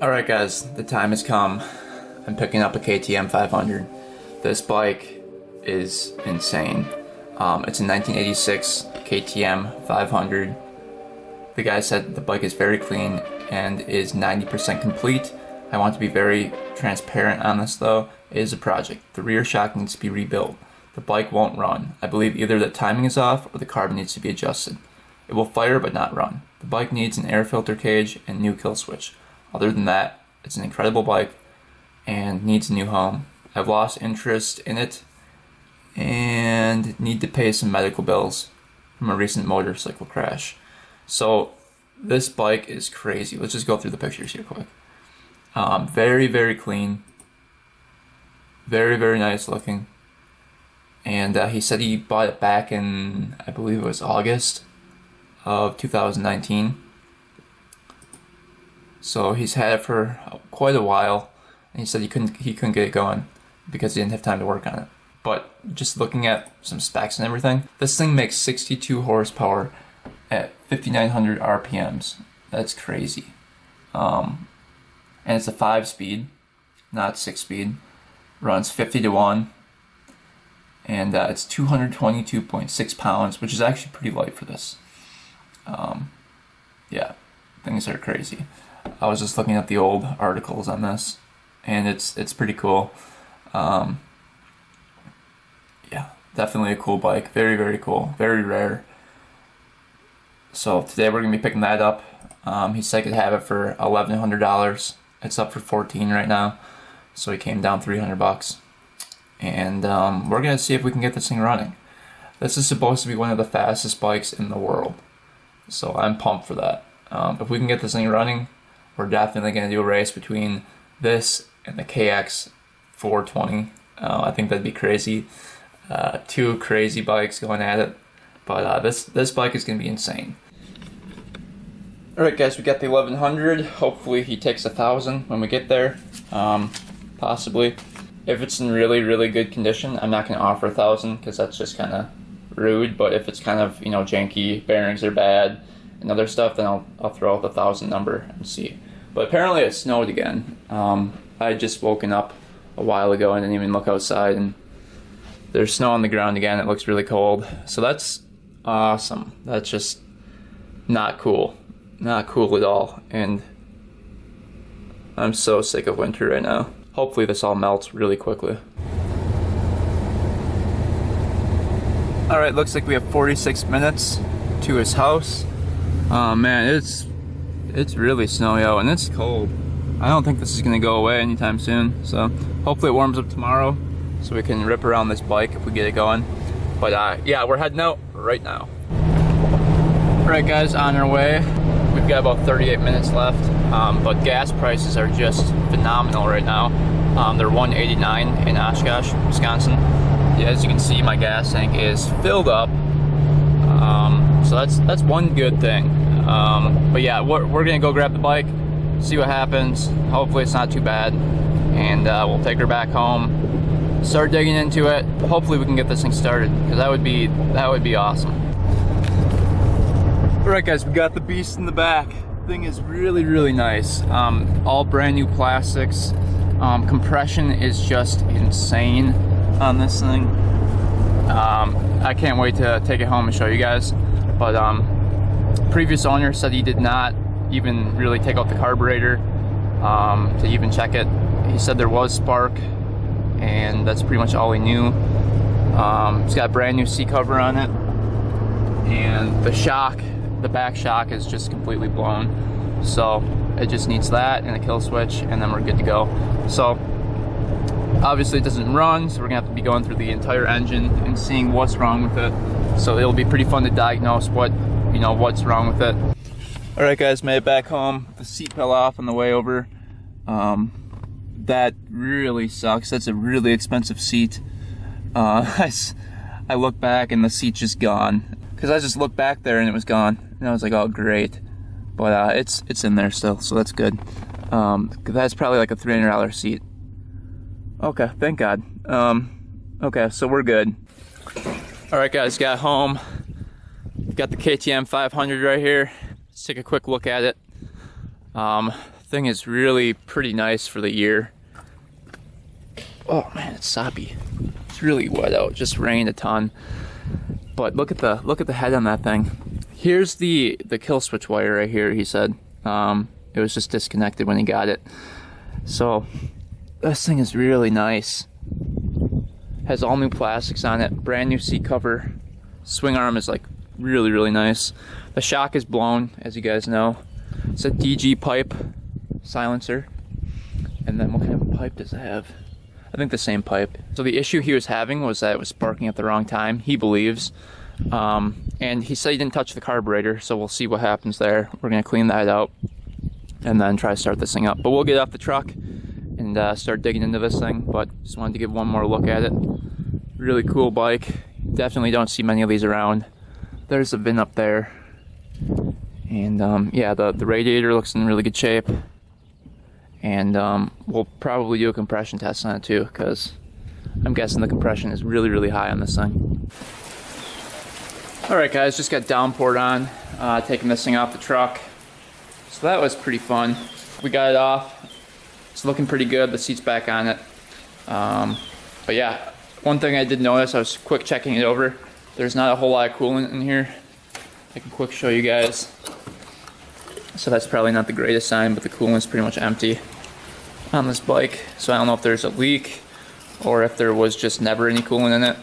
Alright guys, the time has come. I'm picking up a KTM 500. This bike is insane. It's a 1986 KTM 500. The guy said the bike is very clean and is 90% complete. I want to be very transparent on this though. It is a project. The rear shock needs to be rebuilt. The bike won't run. I believe either the timing is off or the carb needs to be adjusted. It will fire but not run. The bike needs an air filter cage and new kill switch. Other than that, it's an incredible bike and needs a new home. I've lost interest in it and need to pay some medical bills from a recent motorcycle crash. So this bike is crazy. Let's just go through the pictures here quick. Very, very clean. Very, very nice looking. And he said he bought it back in, I believe it was August of 2019. So he's had it for quite a while, and he said he couldn't get it going because he didn't have time to work on it. But just looking at some specs and everything, this thing makes 62 horsepower at 5,900 RPMs. That's crazy. And it's a 5-speed, not 6-speed. Runs 50 to 1, and it's 222.6 pounds, which is actually pretty light for this. Yeah, things are crazy. I was just looking at the old articles on this, and it's pretty cool. Yeah, definitely a cool bike. Very, very cool. Very rare. So today we're going to be picking that up. He said I could have it for $1,100. It's up for $14 right now. So he came down $300. And we're going to see if we can get this thing running. This is supposed to be one of the fastest bikes in the world. So I'm pumped for that. If we can get this thing running, we're definitely going to do a race between this and the KX 420. I think that'd be crazy. Two crazy bikes going at it. But this bike is going to be insane. Alright guys, we got the 1100. Hopefully he takes 1,000 when we get there. Possibly. If it's in really, really good condition, I'm not going to offer 1,000 because that's just kind of rude. But if it's kind of, janky, bearings are bad, and other stuff, then I'll throw out the 1,000 number and see. But apparently it snowed again. I had just woken up a while ago and didn't even look outside, and there's snow on the ground again. It looks really cold. So that's awesome. That's just not cool. Not cool at all. And I'm so sick of winter right now. Hopefully this all melts really quickly. Alright, looks like we have 46 minutes to his house. Oh man, it's really snowy out and it's cold. I don't think this is gonna go away anytime soon. So hopefully it warms up tomorrow so we can rip around this bike if we get it going. But yeah, we're heading out right now. Alright guys, on our way. We've got about 38 minutes left, but gas prices are just phenomenal right now. They're $1.89 in Oshkosh, Wisconsin. Yeah, as you can see, my gas tank is filled up. So that's one good thing. But yeah, we're gonna go grab the bike, see what happens. Hopefully it's not too bad, and we'll take her back home, start digging into it. Hopefully we can get this thing started, because that would be awesome. Alright guys, we got the beast in the back. Thing is really, really nice. All brand new plastics. Compression is just insane on this thing. I can't wait to take it home and show you guys. But previous owner said he did not even really take out the carburetor to even check it. He said there was spark, and that's pretty much all he knew. It's got a brand new seat cover on it, and the back shock is just completely blown. So it just needs that and a kill switch, and then we're good to go. So obviously it doesn't run, so we're gonna have to be going through the entire engine and seeing what's wrong with it. So it'll be pretty fun to diagnose what's wrong with it. All right guys, made it back home. The seat fell off on the way over. That really sucks. That's a really expensive seat. I look back and the seat's just gone. Cause I just looked back there and it was gone. And I was like, oh great. But it's in there still, so that's good. That's probably like a $300 seat. Okay, thank God. Okay, so we're good. Alright guys, got home. Got the KTM 500 right here. Let's take a quick look at it. Thing is really pretty nice for the year. Oh man, it's soppy. It's really wet out. Just rained a ton. But look at the head on that thing. Here's the kill switch wire right here. He said it was just disconnected when he got it. So this thing is really nice. Has all new plastics on it. Brand new seat cover. Swing arm is like really nice. The shock is blown, as you guys know. It's a DG pipe silencer. And then what kind of a pipe does it have? I think the same pipe. So the issue he was having was that it was sparking at the wrong time, he believes. And he said he didn't touch the carburetor, so we'll see what happens there. We're gonna clean that out and then try to start this thing up. But we'll get off the truck and start digging into this thing. But just wanted to give one more look at it. Really cool bike. Definitely don't see many of these around. There's a VIN up there. And yeah, the radiator looks in really good shape. And we'll probably do a compression test on it too, because I'm guessing the compression is really high on this thing. Alright guys, just got downpoured on, taking this thing off the truck. So that was pretty fun. We got it off. It's looking pretty good. The seat's back on it. But yeah, one thing I did notice, I was quick checking it over. There's not a whole lot of coolant in here. I can quick show you guys. So that's probably not the greatest sign, but the coolant's pretty much empty on this bike. So I don't know if there's a leak or if there was just never any coolant in it.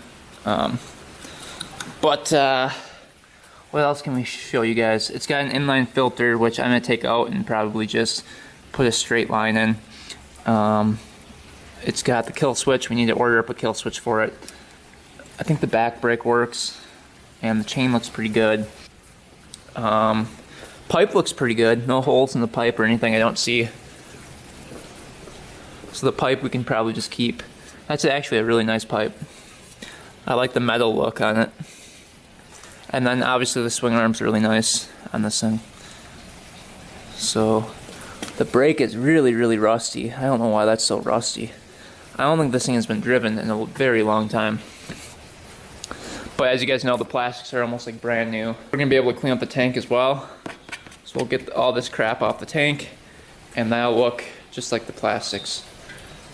But what else can we show you guys? It's got an inline filter, which I'm gonna take out and probably just put a straight line in. It's got the kill switch. We need to order up a kill switch for it. I think the back brake works, and the chain looks pretty good. Pipe looks pretty good. No holes in the pipe or anything I don't see. So the pipe we can probably just keep. That's actually a really nice pipe. I like the metal look on it. And then obviously the swing arm's really nice on this thing. So the brake is really rusty. I don't know why that's so rusty. I don't think this thing has been driven in a very long time. But as you guys know, the plastics are almost like brand new. We're gonna be able to clean up the tank as well. So we'll get all this crap off the tank, and that'll look just like the plastics.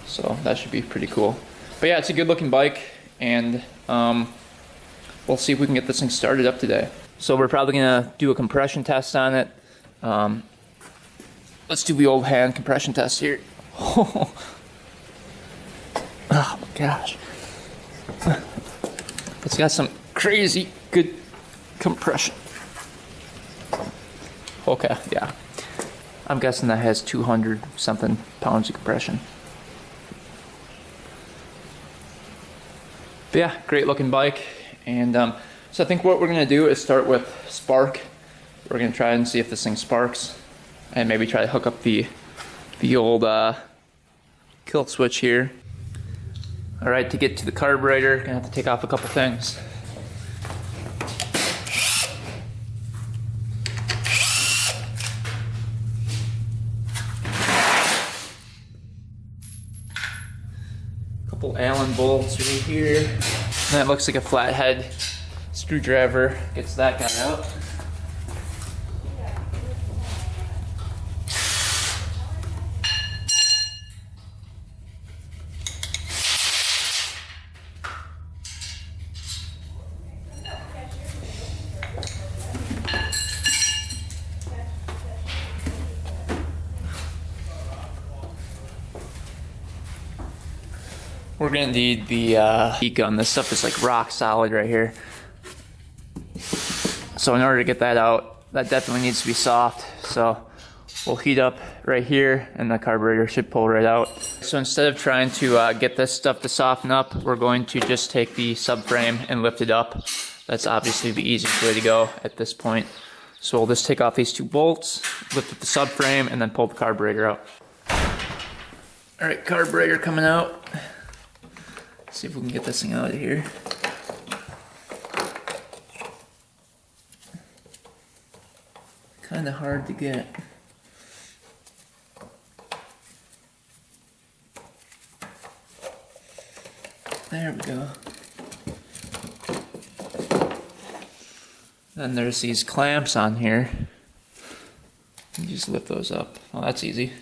So that should be pretty cool. But yeah, it's a good looking bike, and we'll see if we can get this thing started up today. So we're probably gonna do a compression test on it. Let's do the old hand compression test here. Oh my gosh. It's got some crazy good compression. Okay, yeah. I'm guessing that has 200 something pounds of compression. But yeah, great looking bike. And so I think what we're gonna do is start with spark. We're gonna try and see if this thing sparks, and maybe try to hook up the old kill switch here. All right, to get to the carburetor, gonna have to take off a couple things. Couple Allen bolts right here. And that looks like a flathead screwdriver. Gets that guy out. We're gonna need the heat gun. This stuff is like rock solid right here. So in order to get that out, that definitely needs to be soft. So we'll heat up right here and the carburetor should pull right out. So instead of trying to get this stuff to soften up, we're going to just take the subframe and lift it up. That's obviously the easiest way to go at this point. So we'll just take off these two bolts, lift up the subframe, and then pull the carburetor out. All right, carburetor coming out. See if we can get this thing out of here. Kind of hard to get. There we go. Then there's these clamps on here. You just lift those up. Oh, that's easy.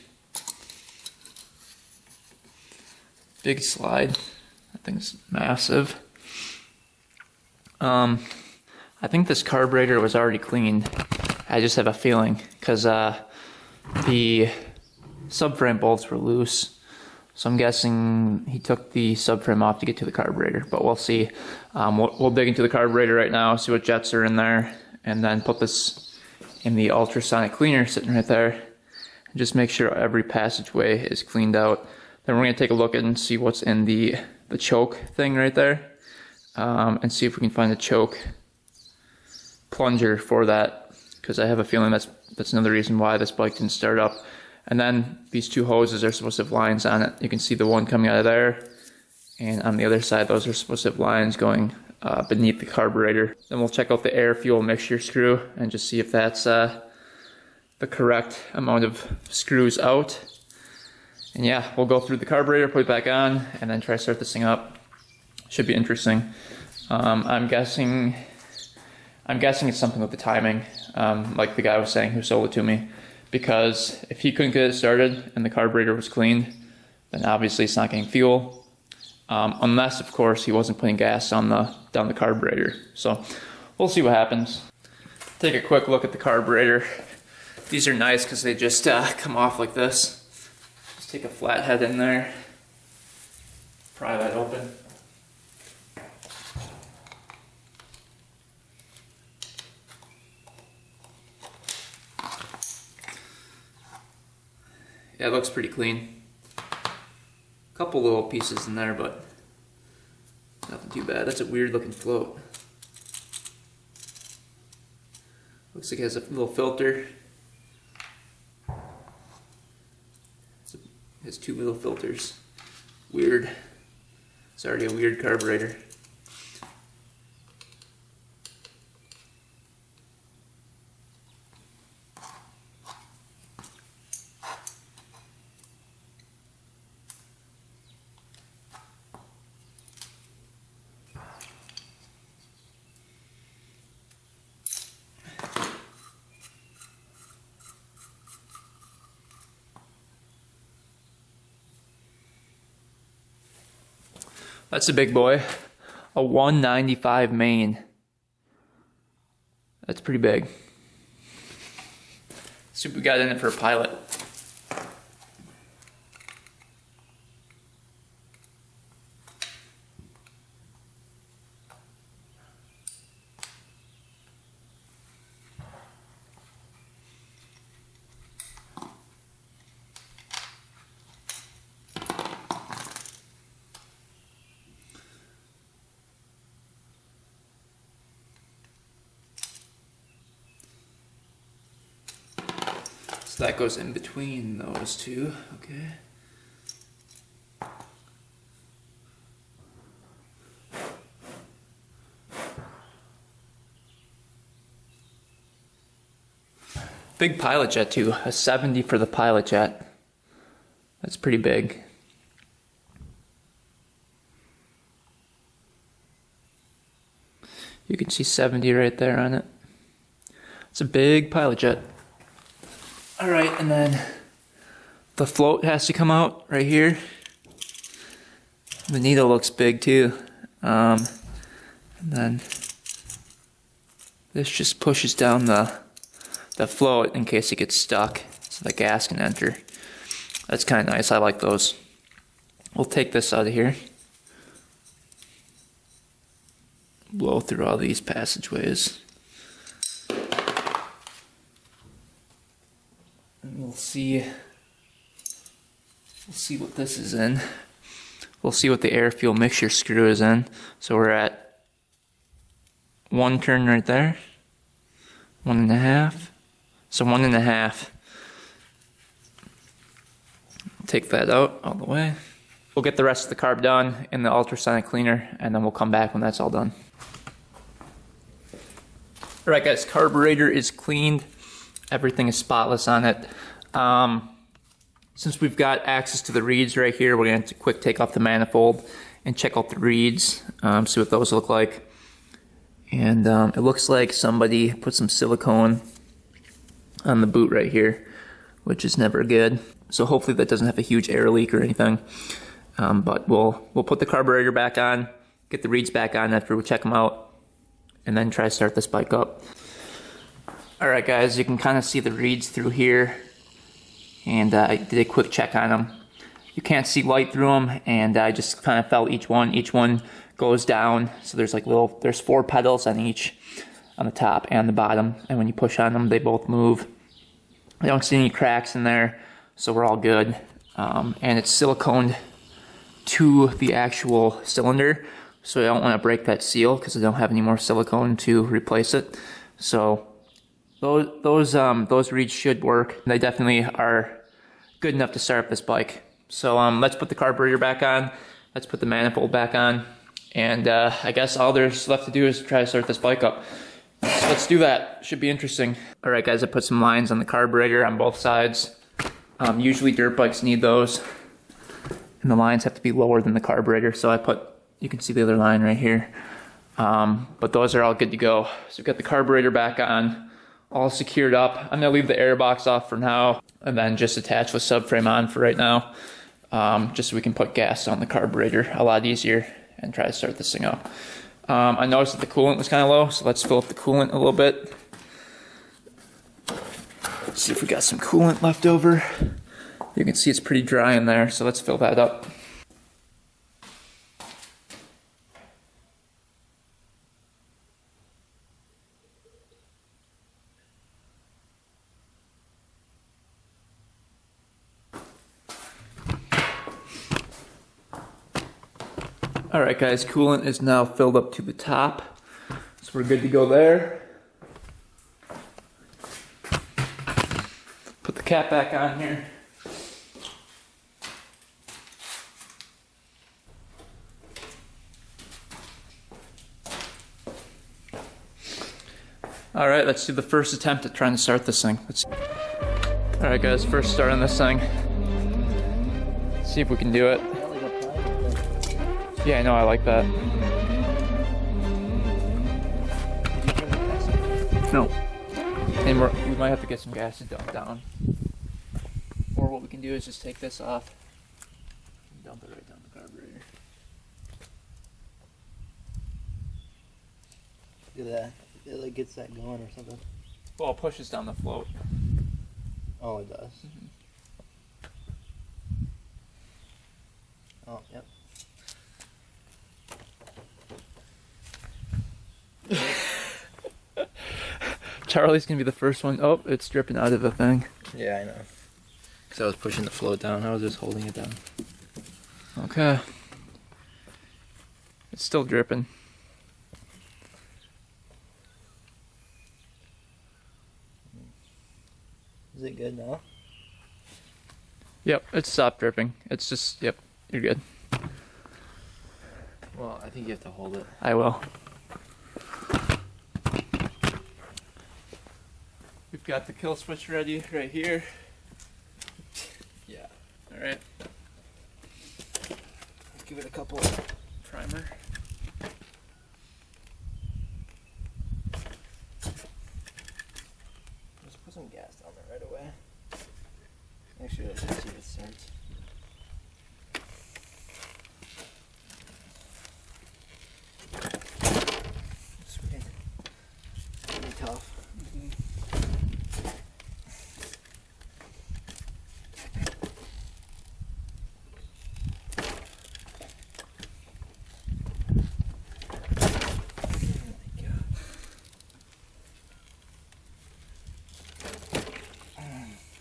Big slide. That thing's massive. I think this carburetor was already cleaned. I just have a feeling because the subframe bolts were loose. So I'm guessing he took the subframe off to get to the carburetor, but we'll see. We'll dig into the carburetor right now, see what jets are in there, and then put this in the ultrasonic cleaner sitting right there. And just make sure every passageway is cleaned out. Then we're gonna take a look at and see what's in the choke thing right there, and see if we can find a choke plunger for that, because I have a feeling that's another reason why this bike didn't start up. And then these two hoses are supposed to have lines on it. You can see the one coming out of there, and on the other side, those are supposed to have lines going beneath the carburetor. Then we'll check out the air fuel mixture screw and just see if that's the correct amount of screws out. And yeah, we'll go through the carburetor, put it back on, and then try to start this thing up. Should be interesting. I'm guessing it's something with the timing, like the guy was saying who sold it to me. Because if he couldn't get it started and the carburetor was cleaned, then obviously it's not getting fuel. Unless, of course, he wasn't putting gas down the carburetor. So we'll see what happens. Take a quick look at the carburetor. These are nice because they just come off like this. Just take a flat head in there, pry that open. Yeah, it looks pretty clean. Couple little pieces in there, but nothing too bad. That's a weird looking float. Looks like it has a little filter. It has two little filters. Weird. It's already a weird carburetor. That's a big boy. A 195 main. That's pretty big. See what we got in it for a pilot. So that goes in between those two, okay. Big pilot jet too, a 70 for the pilot jet. That's pretty big. You can see 70 right there on it. It's a big pilot jet. All right, and then the float has to come out right here. The needle looks big too. And then this just pushes down the float in case it gets stuck so the gas can enter. That's kind of nice, I like those. We'll take this out of here. Blow through all these passageways. And we'll see what this is in. We'll see what the air fuel mixture screw is in. So we're at 1 turn right there. 1.5. So 1.5. Take that out all the way. We'll get the rest of the carb done in the ultrasonic cleaner, and then we'll come back when that's all done. Alright guys, carburetor is cleaned. Everything is spotless on it. Since we've got access to the reeds right here, we're going to quick take off the manifold and check out the reeds, see what those look like. And it looks like somebody put some silicone on the boot right here. which is never good. So hopefully that doesn't have a huge air leak or anything. But we'll put the carburetor back on, get the reeds back on after we check them out, and then try to start this bike up. All right, guys, you can kind of see the reeds through here, and I did a quick check on them. You can't see light through them, and I just kind of felt each one. Each one goes down, so there's like there's 4 pedals on each, on the top and the bottom, and when you push on them, they both move. I don't see any cracks in there, so we're all good. And it's siliconed to the actual cylinder, so I don't want to break that seal because I don't have any more silicone to replace it. So those reeds should work. They definitely are good enough to start up this bike. So let's put the carburetor back on, let's put the manifold back on, and I guess all there's left to do is try to start this bike up. So let's do that. Should be interesting. All right, guys, I put some lines on the carburetor on both sides. Usually dirt bikes need those, and the lines have to be lower than the carburetor. So you can see the other line right here. But those are all good to go. So we've got the carburetor back on, all secured up. I'm gonna leave the air box off for now, and then just attach the subframe on for right now, just so we can put gas on the carburetor a lot easier and try to start this thing up. I noticed that the coolant was kind of low, so let's fill up the coolant a little bit. Let's see if we got some coolant left over. You can see it's pretty dry in there, so let's fill that up. All right, guys, coolant is now filled up to the top, so we're good to go there. Put the cap back on here. All right, let's do the first attempt at trying to start this thing. All right, guys, first start on this thing. See if we can do it. Yeah, I know, I like that. No. And we might have to get some gas to dump down. Or what we can do is just take this off and dump it right down the carburetor. Look at that. It like gets that going or something. Well, it pushes down the float. Oh, it does. Oh, yep. Charlie's gonna be the first one. Oh, it's dripping out of the thing. Yeah, I know. Because I was pushing the float down. I was just holding it down. Okay. It's still dripping. Is it good now? Yep, it's stopped dripping. It's just, yep, you're good. Well, I think you have to hold it. I will. We've got the kill switch ready right here. Yeah. Alright. Give it a couple. Primer. Just put some gas down there right away. Make sure that see if it starts. Sweet. It's pretty tough.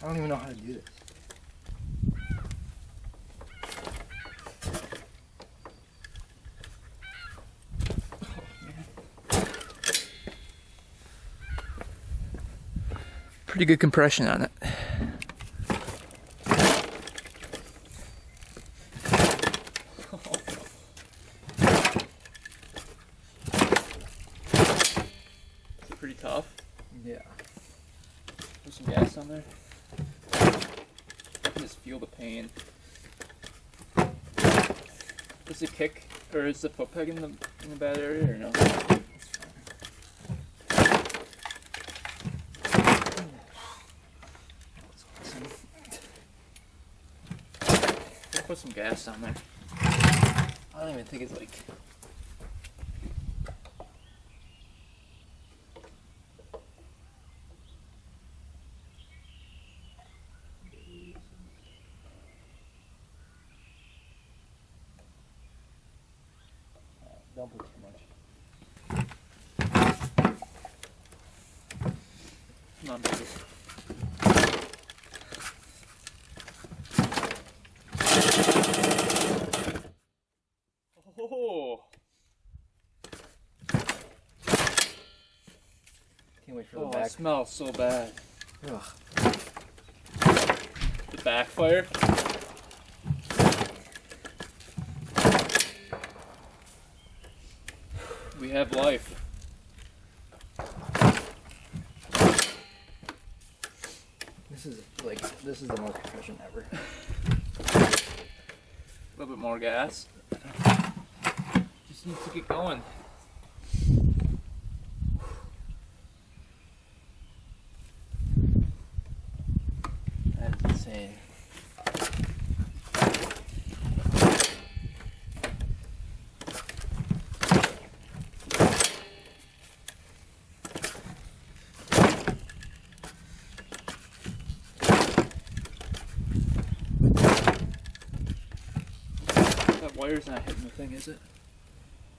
I don't even know how to do this. Pretty good compression on it. Is it pretty tough? Yeah. Put some gas on there. I can just feel the pain. Does it kick, or is the foot peg in the bad area, or no? That's fine. put some gas on there. I don't even think it's like. Don't put too much. Not big. Oh. Can't wait for Oh, the back. it smells so bad. Ugh. The backfire. We have life. This is the most efficient ever. A little bit more gas. Just needs to get going. That's insane. That wire's not hitting the thing, is it?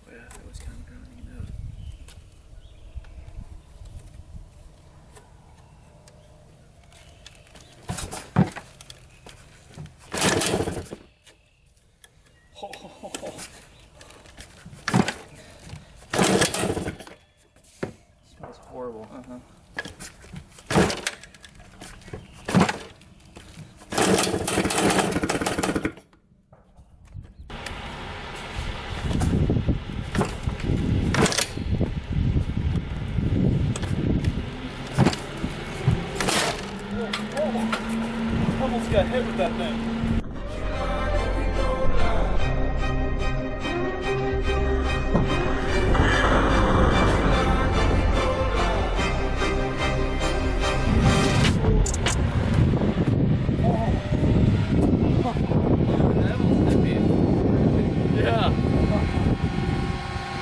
Oh, yeah, that was kind of grounding it out. Smells horrible. Almost got hit with that thing. Yeah.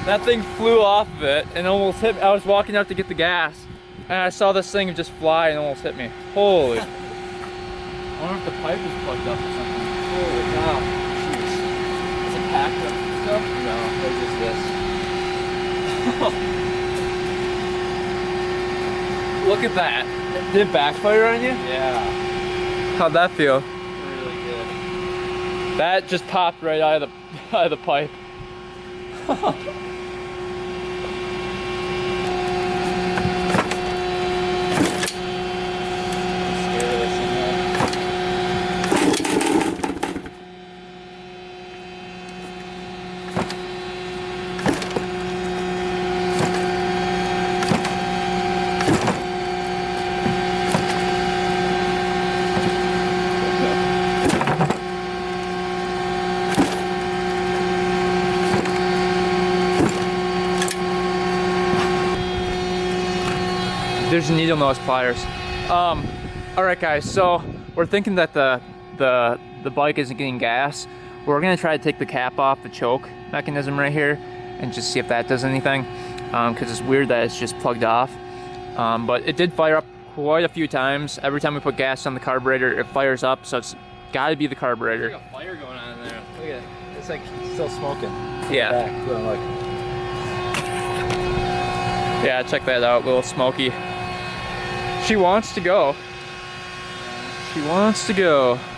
That thing flew off of it and almost hit me. I was walking out to get the gas and I saw this thing just fly and almost hit me. Holy. I wonder if the pipe is plugged up or something. Holy cow. Jeez. Is it packed up and stuff? No, it's just this. Look at that. Did it backfire on you? Yeah. How'd that feel? Really good. That just popped right out of the pipe. There's needle nose pliers. All right, guys. So we're thinking that the bike isn't getting gas. We're gonna try to take the cap off the choke mechanism right here and just see if that does anything. Because it's weird that it's just plugged off. But it did fire up quite a few times. Every time we put gas on the carburetor, it fires up. So it's got to be the carburetor. There's like a fire going on in there. Look at it. It's like still smoking. Yeah. Back. Look. Yeah, check that out. A little smoky. She wants to go. She wants to go.